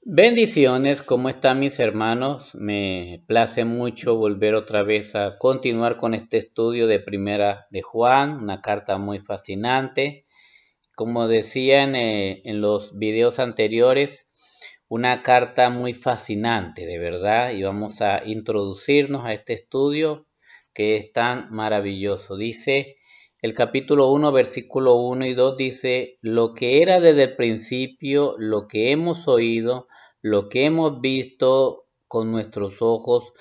Bendiciones, ¿cómo están mis hermanos? Me place mucho volver otra vez a continuar con este estudio de Primera de Juan, una carta muy fascinante. Como decía en los videos anteriores, una carta muy fascinante, de verdad, y vamos a introducirnos a este estudio que es tan maravilloso. Dice el capítulo 1, versículo 1 y 2, dice, lo que era desde el principio, lo que hemos oído, lo que hemos visto con nuestros ojos,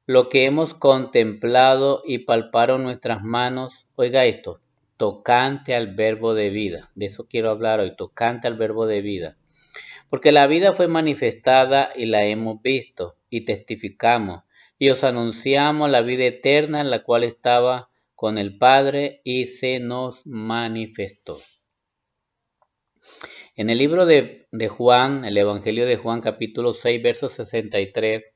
lo que hemos contemplado y palparon nuestras manos. Oiga esto, tocante al verbo de vida. De eso quiero hablar hoy, tocante al verbo de vida. Porque la vida fue manifestada y la hemos visto y testificamos y os anunciamos la vida eterna en la cual estaba con el Padre y se nos manifestó. En el libro de Juan, el Evangelio de Juan capítulo 6, verso 63,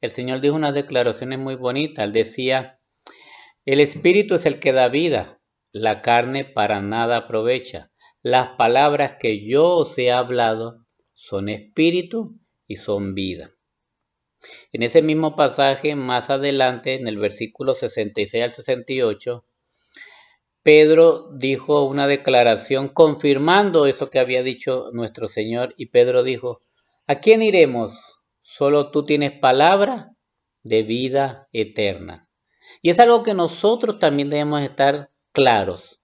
el Señor dijo unas declaraciones muy bonitas. Él decía, el Espíritu es el que da vida, la carne para nada aprovecha. Las palabras que yo os he hablado son espíritu y son vida. En ese mismo pasaje, más adelante, en el versículo 66 al 68, Pedro dijo una declaración confirmando eso que había dicho nuestro Señor, y Pedro dijo, ¿a quién iremos? Solo tú tienes palabra de vida eterna. Y es algo que nosotros también debemos estar claros.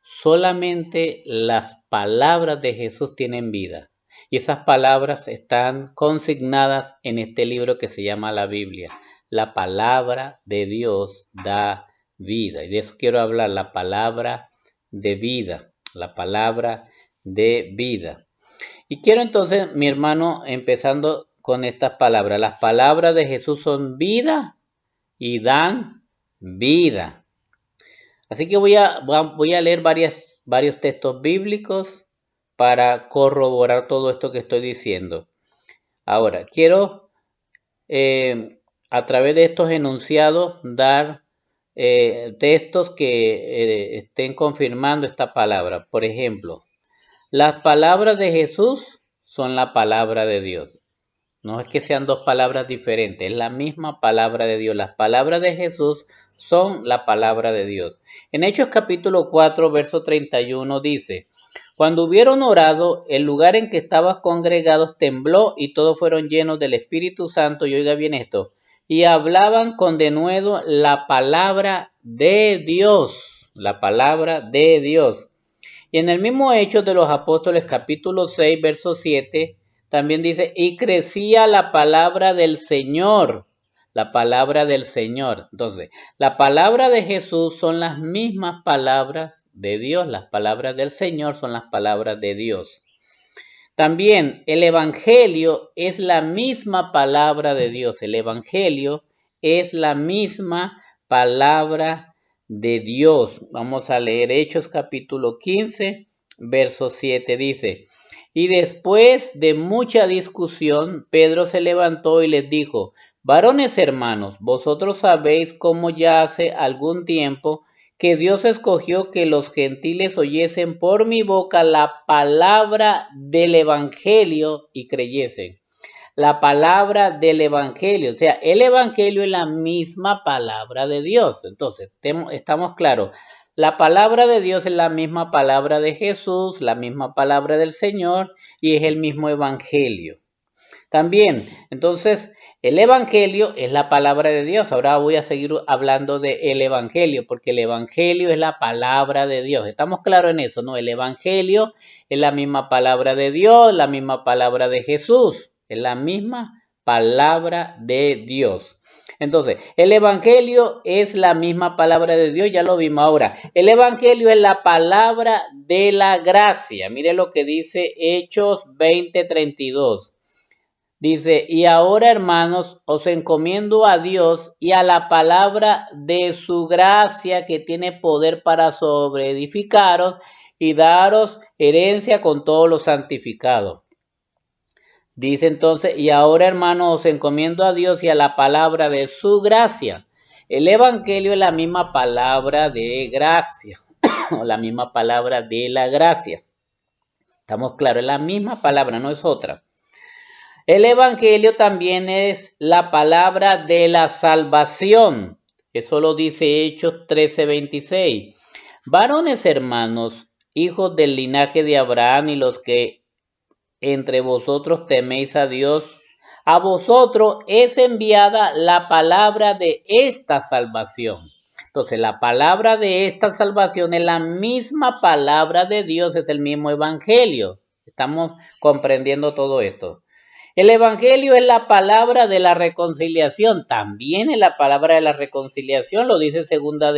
Solamente las palabras de Jesús tienen vida. Y esas palabras están consignadas en este libro que se llama la Biblia. La palabra de Dios da vida. Y de eso quiero hablar, la palabra de vida. La palabra de vida. Y quiero entonces, mi hermano, empezando con estas palabras. Las palabras de Jesús son vida y dan vida. Así que voy a leer varios textos bíblicos para corroborar todo esto que estoy diciendo. Ahora, quiero a través de estos enunciados dar textos que estén confirmando esta palabra. Por ejemplo, las palabras de Jesús son la palabra de Dios. No es que sean dos palabras diferentes, es la misma palabra de Dios. Las palabras de Jesús son la palabra de Dios. En Hechos capítulo 4, verso 31 dice, cuando hubieron orado, el lugar en que estaban congregados tembló y todos fueron llenos del Espíritu Santo, y oiga bien esto, y hablaban con denuedo la palabra de Dios, la palabra de Dios. Y en el mismo Hechos de los Apóstoles capítulo 6, verso 7, también dice, y crecía la palabra del Señor, la palabra del Señor. Entonces, la palabra de Jesús son las mismas palabras de Dios, las palabras del Señor son las palabras de Dios. También el Evangelio es la misma palabra de Dios, el Evangelio es la misma palabra de Dios. Vamos a leer Hechos capítulo 15, verso 7, dice, y después de mucha discusión, Pedro se levantó y les dijo, varones hermanos, vosotros sabéis cómo ya hace algún tiempo que Dios escogió que los gentiles oyesen por mi boca la palabra del Evangelio y creyesen. La palabra del Evangelio, o sea, el Evangelio es la misma palabra de Dios. Entonces, estamos claros. La palabra de Dios es la misma palabra de Jesús, la misma palabra del Señor y es el mismo Evangelio. También, entonces, el Evangelio es la palabra de Dios. Ahora voy a seguir hablando del Evangelio, porque el Evangelio es la palabra de Dios. ¿Estamos claros en eso? ¿No? El Evangelio es la misma palabra de Dios, la misma palabra de Jesús. Es la misma palabra de Dios. Entonces, el Evangelio es la misma palabra de Dios, ya lo vimos ahora. El Evangelio es la palabra de la gracia. Mire lo que dice Hechos 20:32. Dice, y ahora hermanos, os encomiendo a Dios y a la palabra de su gracia que tiene poder para sobreedificaros y daros herencia con todos los santificados. Dice entonces, y ahora hermanos, os encomiendo a Dios y a la palabra de su gracia. El Evangelio es la misma palabra de gracia, o la misma palabra de la gracia. Estamos claros, es la misma palabra, no es otra. El Evangelio también es la palabra de la salvación. Eso lo dice Hechos 13:26. Varones hermanos, hijos del linaje de Abraham y los que entre vosotros teméis a Dios, a vosotros es enviada la palabra de esta salvación. Entonces, la palabra de esta salvación es la misma palabra de Dios, es el mismo evangelio. Estamos comprendiendo todo esto. El evangelio es la palabra de la reconciliación. También es la palabra de la reconciliación, lo dice segunda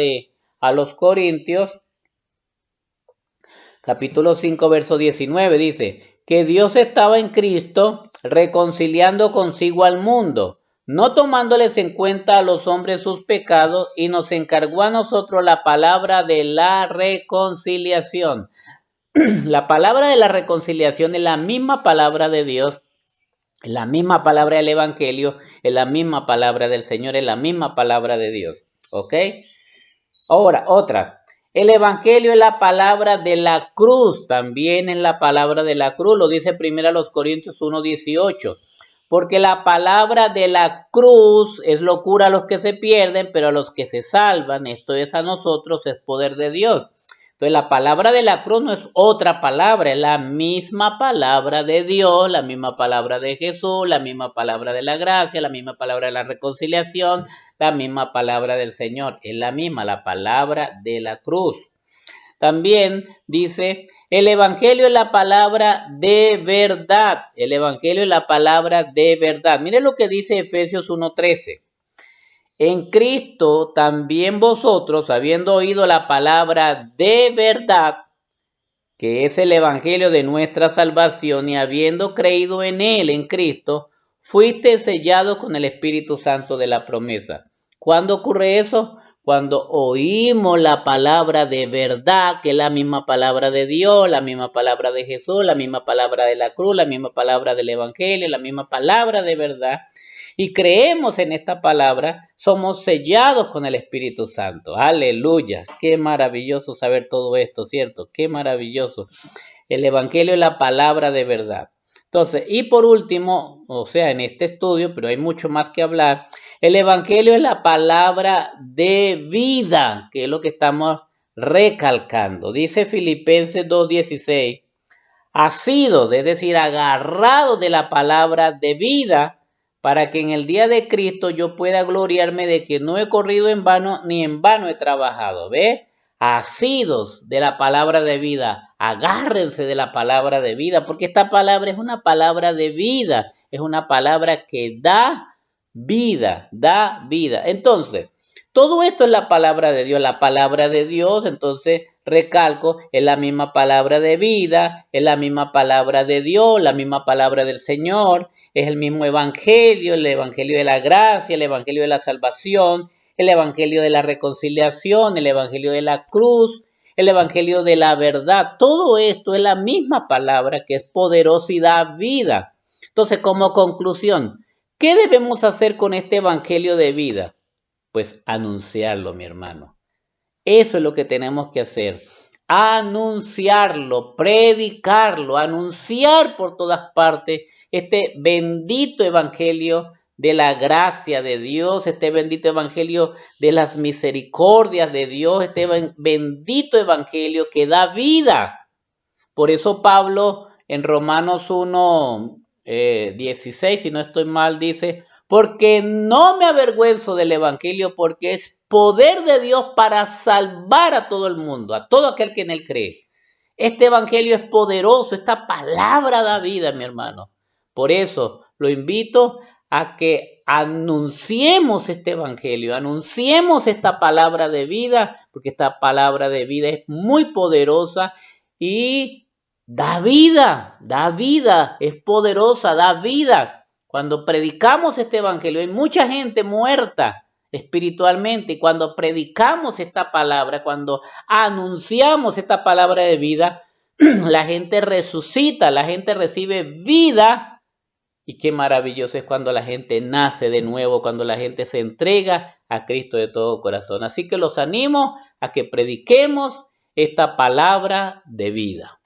a los Corintios, capítulo 5, verso 19, dice que Dios estaba en Cristo reconciliando consigo al mundo, no tomándoles en cuenta a los hombres sus pecados, y nos encargó a nosotros la palabra de la reconciliación. La palabra de la reconciliación es la misma palabra de Dios, es la misma palabra del Evangelio, es la misma palabra del Señor, es la misma palabra de Dios. ¿Ok? Ahora, otra. El Evangelio es la palabra de la cruz, también es la palabra de la cruz, lo dice primero a los Corintios 1:18, porque la palabra de la cruz es locura a los que se pierden, pero a los que se salvan, esto es a nosotros, es poder de Dios. Entonces la palabra de la cruz no es otra palabra, es la misma palabra de Dios, la misma palabra de Jesús, la misma palabra de la gracia, la misma palabra de la reconciliación, la misma palabra del Señor, es la misma, la palabra de la cruz. También dice, el Evangelio es la palabra de verdad, el Evangelio es la palabra de verdad. Mire lo que dice Efesios 1:13. En Cristo también vosotros, habiendo oído la palabra de verdad, que es el Evangelio de nuestra salvación, y habiendo creído en él, en Cristo, fuiste sellados con el Espíritu Santo de la promesa. ¿Cuándo ocurre eso? Cuando oímos la palabra de verdad, que es la misma palabra de Dios, la misma palabra de Jesús, la misma palabra de la cruz, la misma palabra del Evangelio, la misma palabra de verdad, y creemos en esta palabra, somos sellados con el Espíritu Santo. Aleluya. Qué maravilloso saber todo esto, ¿cierto? Qué maravilloso. El Evangelio es la palabra de verdad. Entonces, y por último, o sea, en este estudio, pero hay mucho más que hablar, el Evangelio es la palabra de vida, que es lo que estamos recalcando. Dice Filipenses 2:16, asidos, es decir, agarrados de la palabra de vida, para que en el día de Cristo yo pueda gloriarme de que no he corrido en vano, ni en vano he trabajado. ¿Ve? Asidos de la palabra de vida, agárrense de la palabra de vida, porque esta palabra es una palabra de vida, es una palabra que da vida, da vida. Entonces, todo esto es la palabra de Dios, entonces recalco, es la misma palabra de vida, es la misma palabra de Dios, la misma palabra del Señor, es el mismo evangelio, el evangelio de la gracia, el evangelio de la salvación, el evangelio de la reconciliación, el evangelio de la cruz, el evangelio de la verdad. Todo esto es la misma palabra que es poderosa y da vida. Entonces, como conclusión, ¿qué debemos hacer con este evangelio de vida? Pues anunciarlo, mi hermano. Eso es lo que tenemos que hacer. Anunciarlo, predicarlo, anunciar por todas partes este bendito evangelio de la gracia de Dios, este bendito evangelio de las misericordias de Dios, este bendito evangelio que da vida. Por eso Pablo en Romanos 1:16, si no estoy mal, dice, porque no me avergüenzo del evangelio, porque es poder de Dios para salvar a todo el mundo, a todo aquel que en él cree. Este evangelio es poderoso, esta palabra da vida, mi hermano. Por eso lo invito a que anunciemos este evangelio, anunciemos esta palabra de vida, porque esta palabra de vida es muy poderosa y da vida, es poderosa, da vida. Cuando predicamos este evangelio, hay mucha gente muerta espiritualmente, y cuando predicamos esta palabra, cuando anunciamos esta palabra de vida, la gente resucita, la gente recibe vida. Y qué maravilloso es cuando la gente nace de nuevo, cuando la gente se entrega a Cristo de todo corazón. Así que los animo a que prediquemos esta palabra de vida.